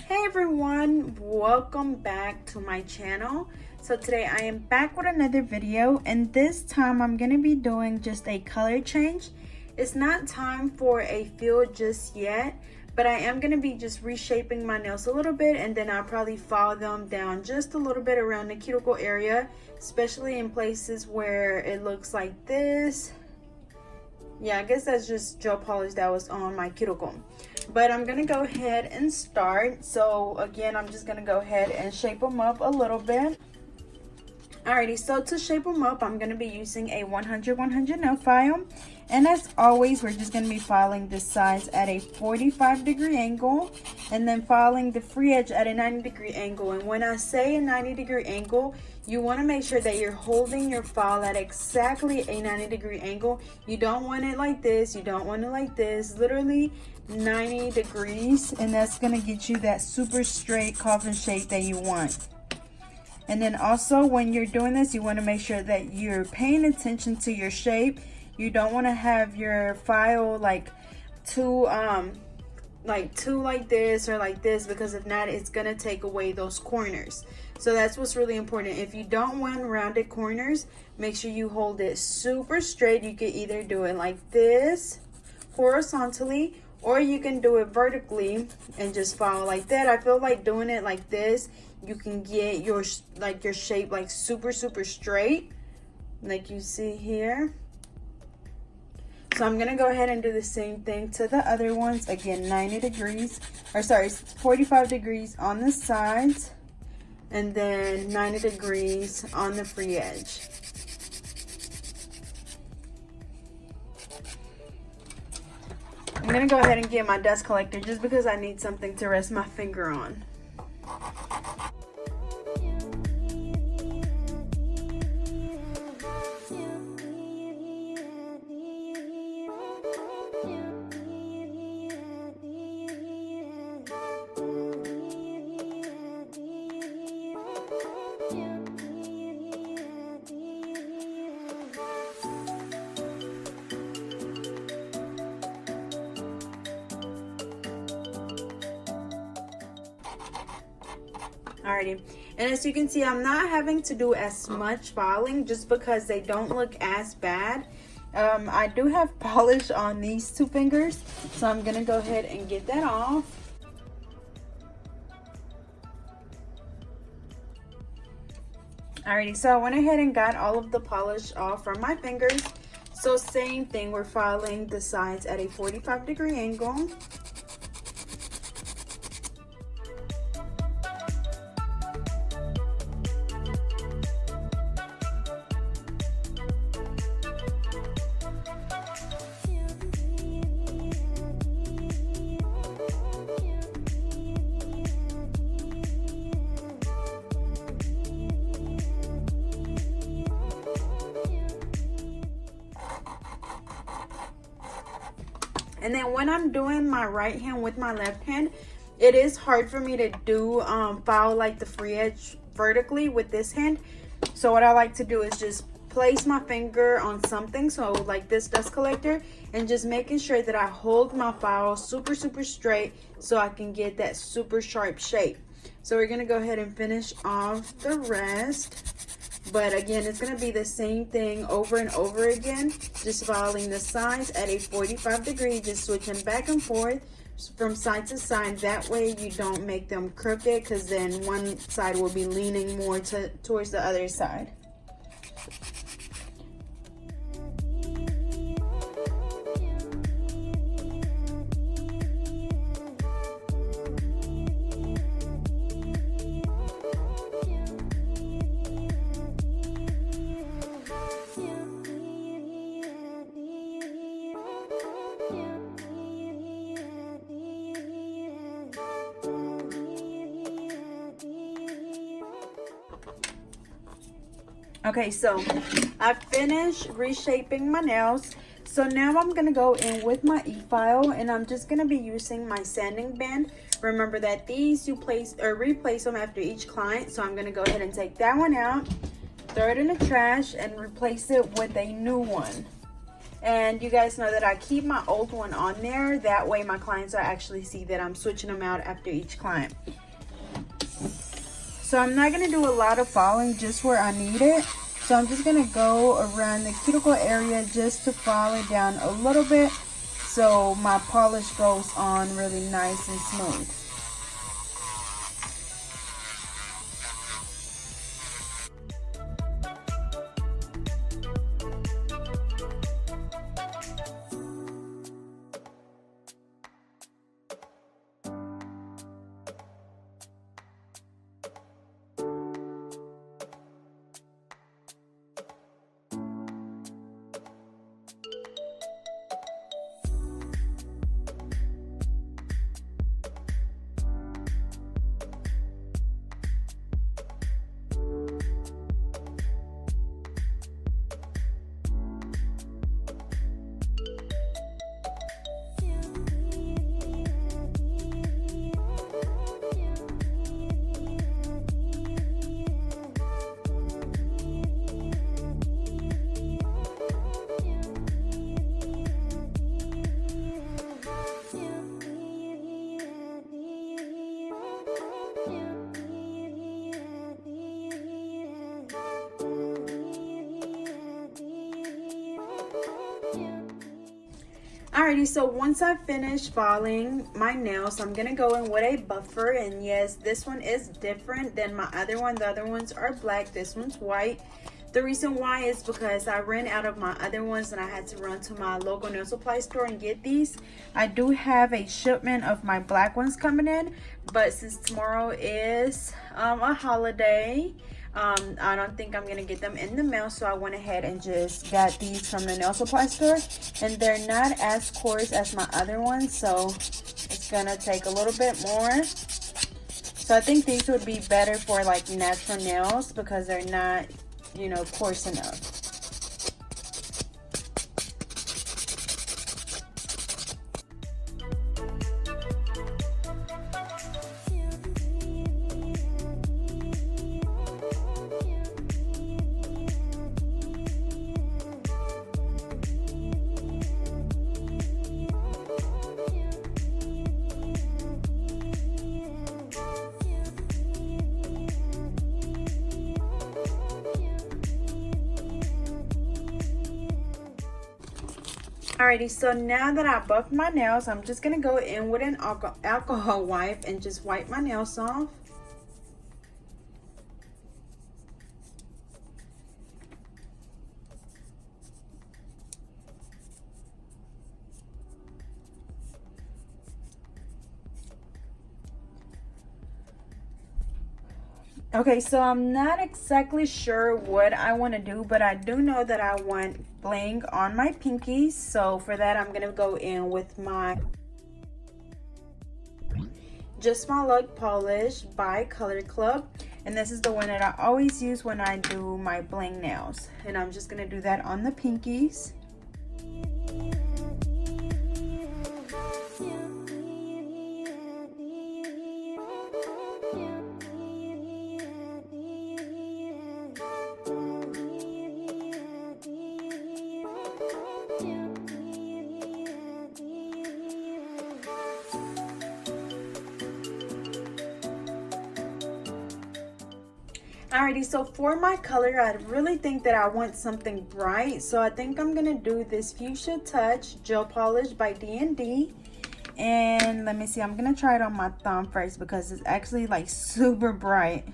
Hey everyone, welcome back to my channel. So today I am back with another video, and this time I'm going to be doing just a color change. It's not time for a fill just yet, but I am going to be just reshaping my nails a little bit, and then I'll probably file them down just a little bit around the cuticle area, especially in places where it looks like this. Yeah, I guess that's just gel polish that was on my cuticle. But I'm gonna go ahead and start. So again, I'm just gonna go ahead and shape them up a little bit. Alrighty, so to shape them up, I'm gonna be using a 100 nail file. And as always, we're just gonna be filing the sides at a 45-degree angle, and then filing the free edge at a 90-degree angle. And when I say a 90-degree angle, you want to make sure that you're holding your file at exactly a 90-degree angle. You don't want it like this, you don't want it like this, literally 90 degrees, and that's going to get you that super straight coffin shape that you want. And then also when you're doing this, you want to make sure that you're paying attention to your shape. You don't want to have your file like too like this or like this, because if not, it's gonna take away those corners. So that's what's really important. If you don't want rounded corners, make sure you hold it super straight. You can either do it like this horizontally, or you can do it vertically and just follow like that. I feel like doing it like this, you can get your shape like super straight, like you see here. So I'm gonna go ahead and do the same thing to the other ones. Again, 90 degrees, or sorry, 45 degrees on the sides, and then 90 degrees on the free edge. I'm gonna go ahead and get my dust collector just because I need something to rest my finger on. Alrighty, and as you can see, I'm not having to do as much filing just because they don't look as bad. I do have polish on these two fingers, so I'm gonna go ahead and get that off. Alrighty, so I went ahead and got all of the polish off from my fingers. So same thing, we're filing the sides at a 45-degree angle. And then when I'm doing my right hand with my left hand, it is hard for me to do file like the free edge vertically with this hand. So what I like to do is just place my finger on something, so like this dust collector, and just making sure that I hold my file super straight so I can get that super sharp shape. So we're gonna go ahead and finish off the rest. But again, it's going to be the same thing over and over again, just filing the sides at a 45 degree, just switching back and forth from side to side. That way you don't make them crooked, because then one side will be leaning more towards the other side. Okay, so I finished reshaping my nails. So now I'm gonna go in with my e-file, and I'm just gonna be using my sanding band. Remember that these you place or replace them after each client. So I'm gonna go ahead and take that one out, throw it in the trash, and replace it with a new one. And you guys know that I keep my old one on there. That way my clients will actually see that I'm switching them out after each client. So I'm not going to do a lot of filing, just where I need it. So I'm just going to go around the cuticle area just to file it down a little bit, so my polish goes on really nice and smooth. Alrighty, so once I finish filing my nails, I'm gonna go in with a buffer, and yes, this one is different than my other one. The other ones are black, this one's white. The reason why is because I ran out of my other ones and I had to run to my local nail supply store and get these. I do have a shipment of my black ones coming in, but since tomorrow is a holiday, I don't think I'm gonna get them in the mail, so I went ahead and just got these from the nail supply store, and they're not as coarse as my other ones, so it's gonna take a little bit more. So I think these would be better for like natural nails because they're not, you know, coarse enough. Alrighty, so now that I buffed my nails, I'm just gonna go in with an alcohol wipe and just wipe my nails off. Okay, so I'm not exactly sure what I want to do, but I do know that I want bling on my pinkies. So for that, I'm gonna go in with my Just My Luck polish by Color Club, and this is the one that I always use when I do my bling nails, and I'm just gonna do that on the pinkies. Alrighty, so for my color, I really think that I want something bright, so I think I'm gonna do this Fuchsia Touch gel polish by D&D. And let me see, I'm gonna try it on my thumb first because it's actually like super bright.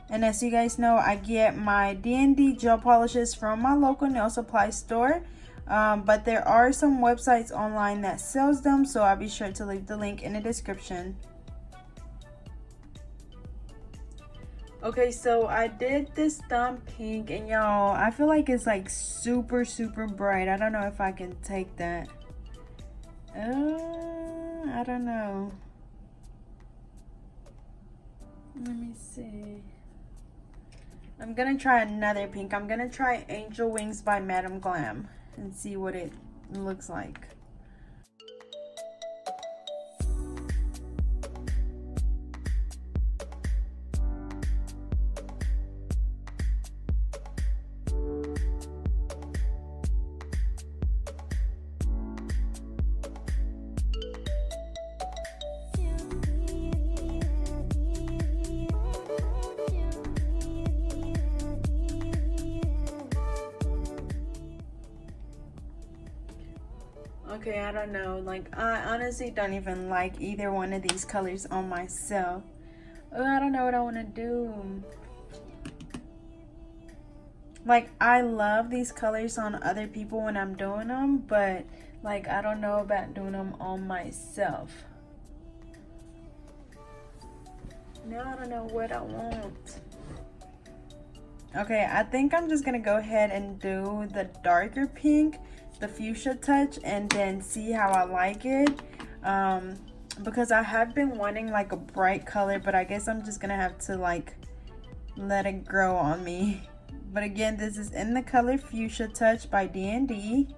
And as you guys know, I get my D&D gel polishes from my local nail supply store, but there are some websites online that sells them, so I'll be sure to leave the link in the description. Okay, so I did this thumb pink, and y'all, I feel like it's like super bright. I don't know if I can take that. I don't know. Let me see. I'm gonna try another pink. I'm gonna try Angel Wings by Madam Glam and see what it looks like. Okay, I don't know. Like, I honestly don't even like either one of these colors on myself. Oh, I don't know what I want to do. Like, I love these colors on other people when I'm doing them, but like, I don't know about doing them on myself. Now I don't know what I want. Okay, I think I'm just gonna go ahead and do the darker pink, the fuchsia touch, and then see how I like it. Because I have been wanting like a bright color, but I guess I'm just gonna have to like let it grow on me. But again, this is in the color Fuchsia Touch by D&D.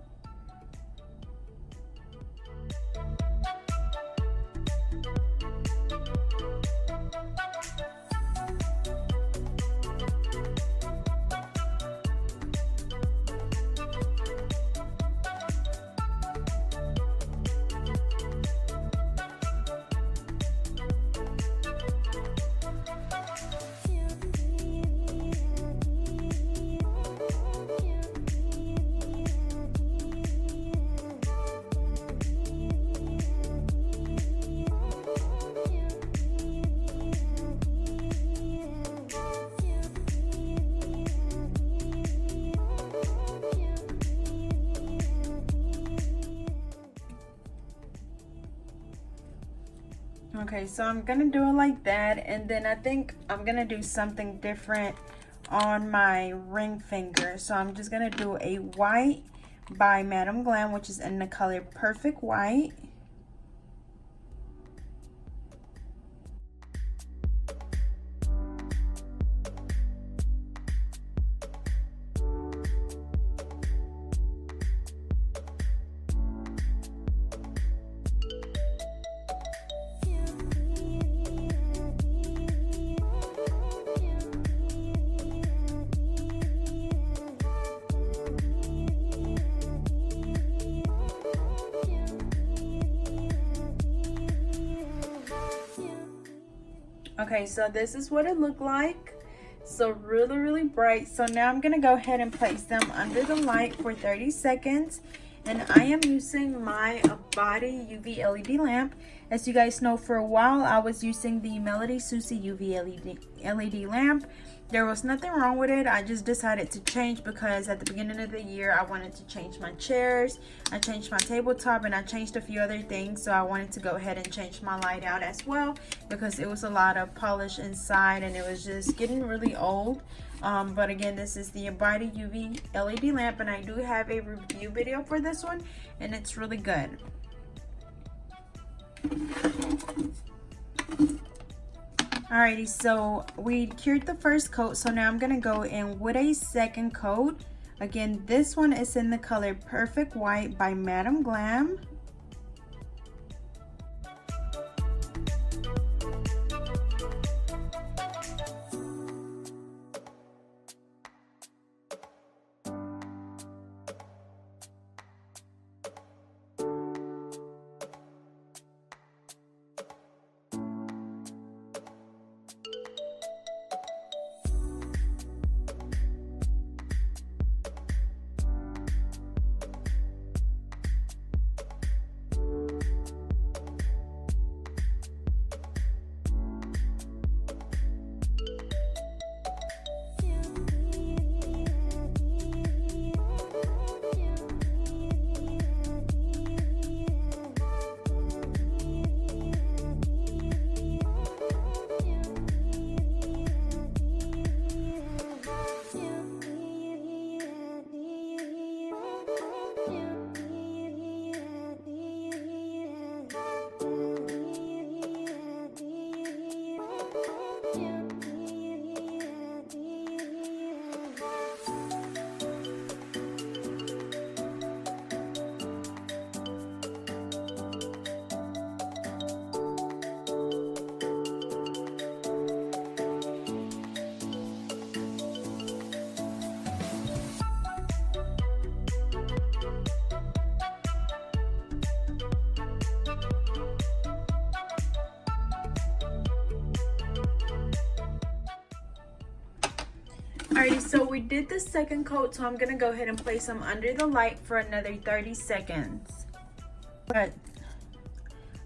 Okay, so I'm gonna do it like that, and then I think I'm gonna do something different on my ring finger. So I'm just gonna do a white by Madam Glam, which is in the color Perfect White. Okay, so this is what it looked like. So really bright. So now I'm gonna go ahead and place them under the light for 30 seconds. And I am using my body UV LED lamp. As you guys know, for a while I was using the Melody Susie UV LED lamp. There was nothing wrong with it. I just decided to change because at the beginning of the year I wanted to change my chairs, I changed my tabletop, and I changed a few other things. So I wanted to go ahead and change my light out as well because it was a lot of polish inside and it was just getting really old. But again, this is the Body UV LED lamp, and I do have a review video for this one, and it's really good. Alrighty, so we cured the first coat, so now I'm gonna go in with a second coat. Again, this one is in the color Perfect White by Madam Glam. Alrighty, so we did the second coat, so I'm gonna go ahead and place them under the light for another 30 seconds. But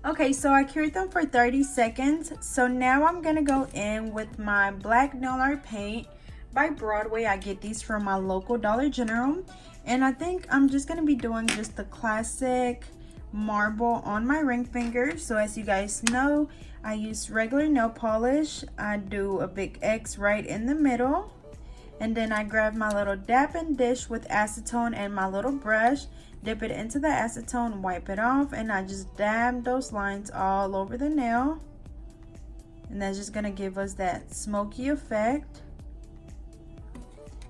okay, so I cured them for 30 seconds. So now I'm gonna go in with my black nail art paint by Broadway. I get these from my local Dollar General. And I think I'm just gonna be doing just the classic marble on my ring finger. So as you guys know, I use regular nail polish. I do a big X right in the middle. And then I grab my little dapping dish with acetone and my little brush, dip it into the acetone, wipe it off, and I just dab those lines all over the nail. And that's just gonna give us that smoky effect.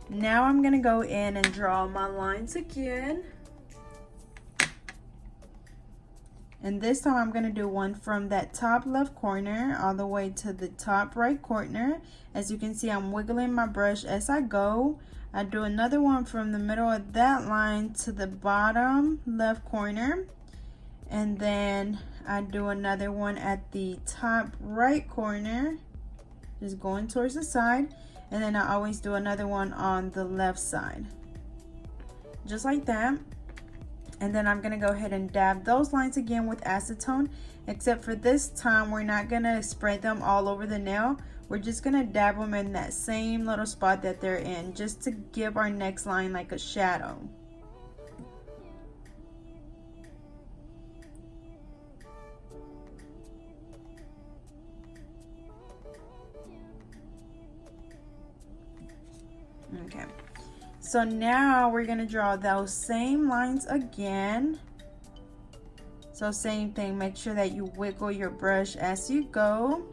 Now I'm gonna go in and draw my lines again. And this time I'm gonna do one from that top left corner all the way to the top right corner. As you can see, I'm wiggling my brush as I go. I do another one from the middle of that line to the bottom left corner. And then I do another one at the top right corner, just going towards the side. And then I always do another one on the left side, just like that. And then I'm gonna go ahead and dab those lines again with acetone, except for this time we're not gonna spread them all over the nail. We're just gonna dab them in that same little spot that they're in, just to give our next line like a shadow. Okay. So now we're gonna draw those same lines again. So same thing, make sure that you wiggle your brush as you go.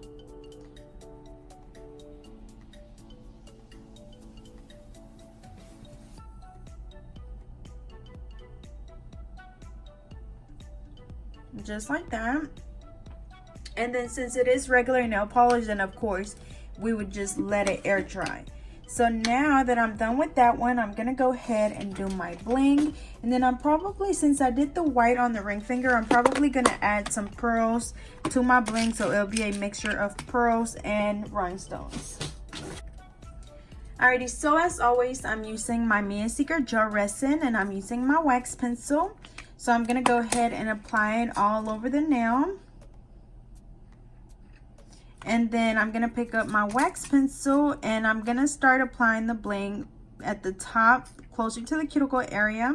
Just like that. And then since it is regular nail polish, then of course we would just let it air dry. So now that I'm done with that one, I'm gonna go ahead and do my bling. And then I'm probably, since I did the white on the ring finger, I'm probably gonna add some pearls to my bling, so it'll be a mixture of pearls and rhinestones. Alrighty, so as always, I'm using my Mia Secret gel resin and I'm using my wax pencil. So I'm gonna go ahead and apply it all over the nail. And then I'm gonna pick up my wax pencil and I'm gonna start applying the bling at the top, closer to the cuticle area.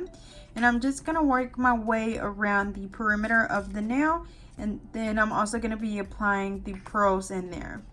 And I'm just gonna work my way around the perimeter of the nail. And then I'm also gonna be applying the pearls in there.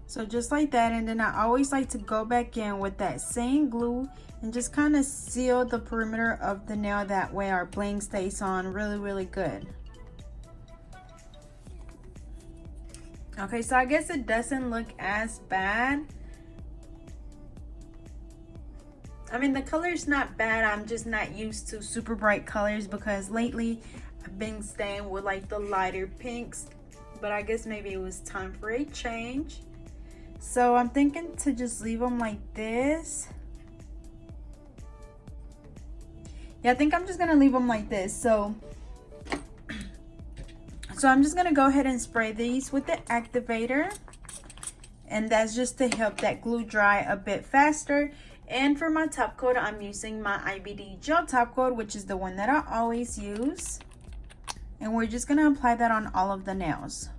So just like that, and then I always like to go back in with that same glue and just kind of seal the perimeter of the nail. That way our bling stays on really good. Okay, so I guess it doesn't look as bad. I mean, the color's not bad. I'm just not used to super bright colors because lately I've been staying with like the lighter pinks, but I guess maybe it was time for a change. So I'm thinking to just leave them like this. Yeah, I think I'm just gonna leave them like this. So I'm just gonna go ahead and spray these with the activator, and that's just to help that glue dry a bit faster. And for my top coat, I'm using my IBD gel top coat, which is the one that I always use. and we're just gonna apply that on all of the nails.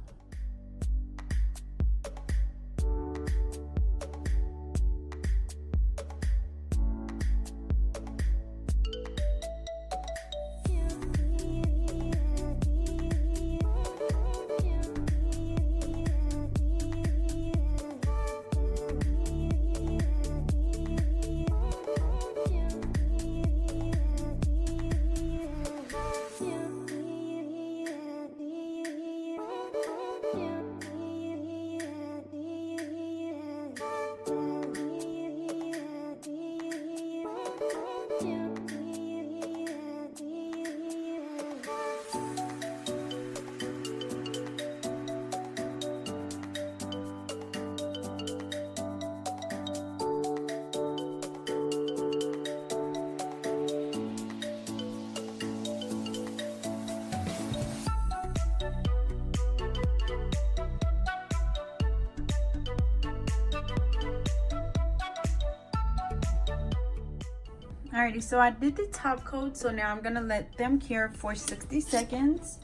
Alrighty, so I did the top coat, so now I'm gonna let them cure for 60 seconds.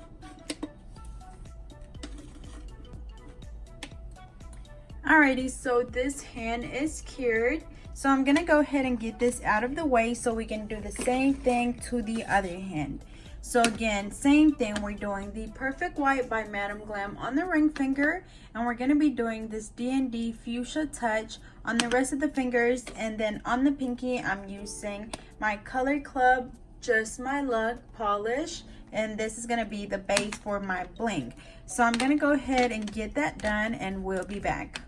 Alrighty, so this hand is cured. So I'm gonna go ahead and get this out of the way so we can do the same thing to the other hand. So again, same thing, we're doing the Perfect White by Madam Glam on the ring finger, and we're gonna be doing this D&D Fuchsia Touch on the rest of the fingers, and then on the pinky, I'm using my Color Club Just My Luck polish, and this is gonna be the base for my bling. So I'm gonna go ahead and get that done, and we'll be back.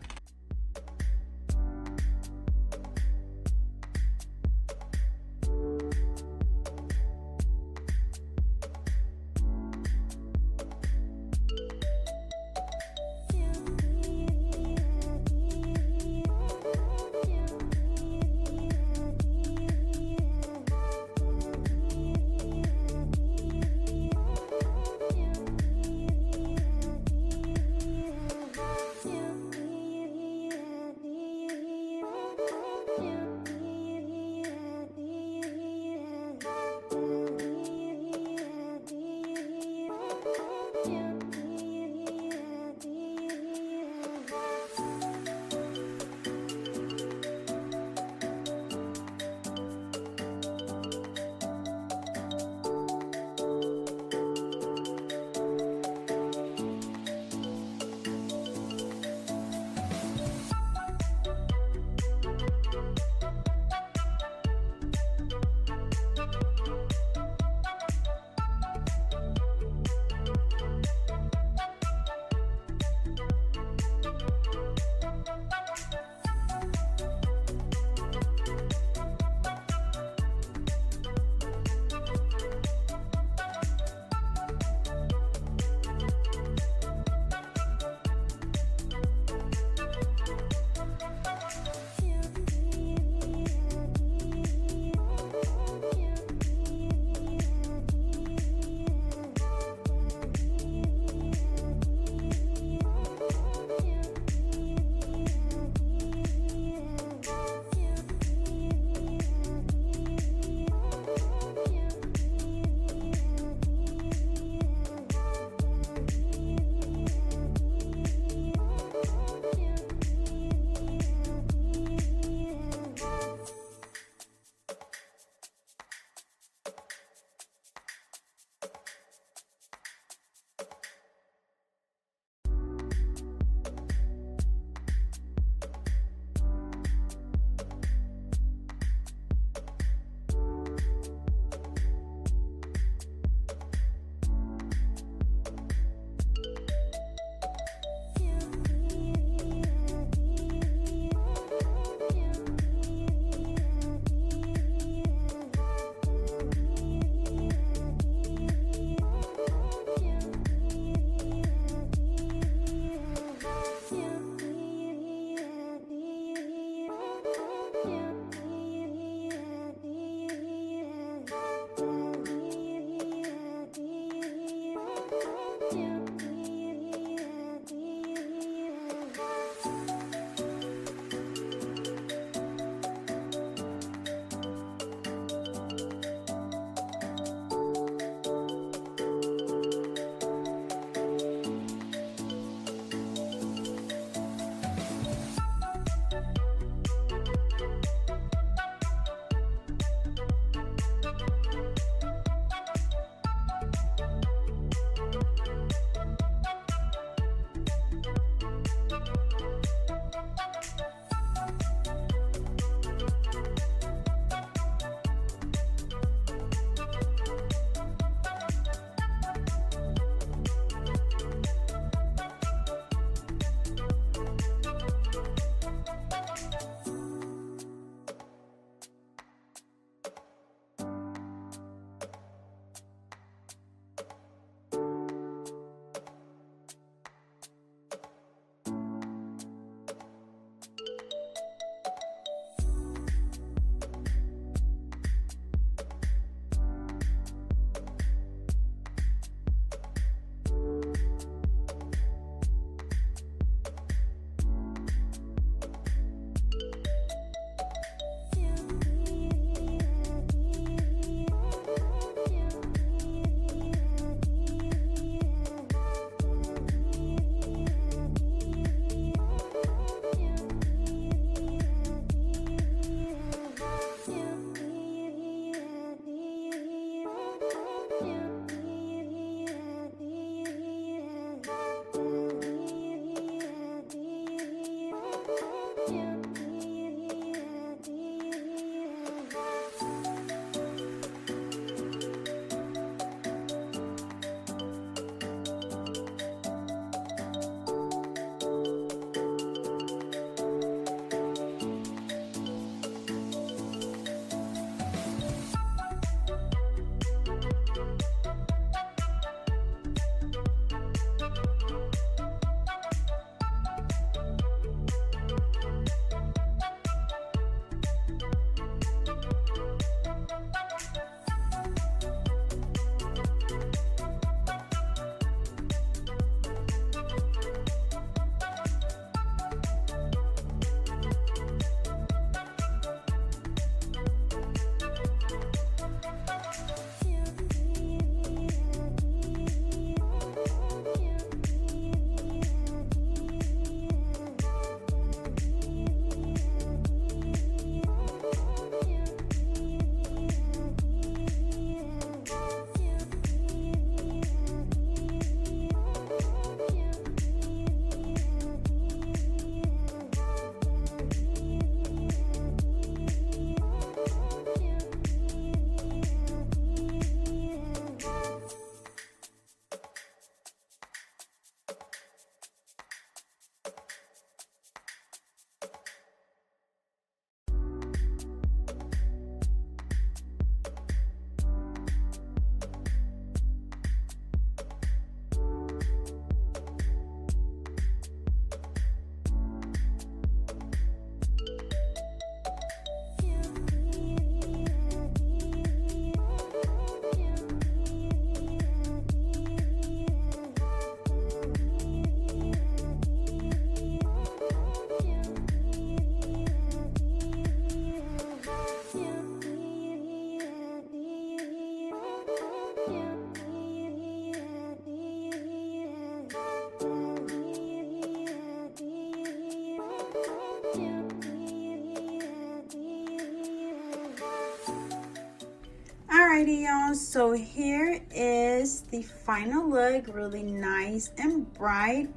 Alrighty, y'all, so here is the final look. Really nice and bright,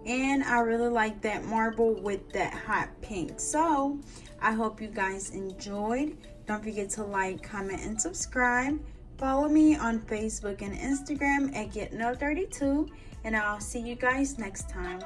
and I really like that marble with that hot pink. So I hope you guys enjoyed. Don't forget to like, comment, and subscribe. Follow me on Facebook and Instagram at GetNail32, and I'll see you guys next time.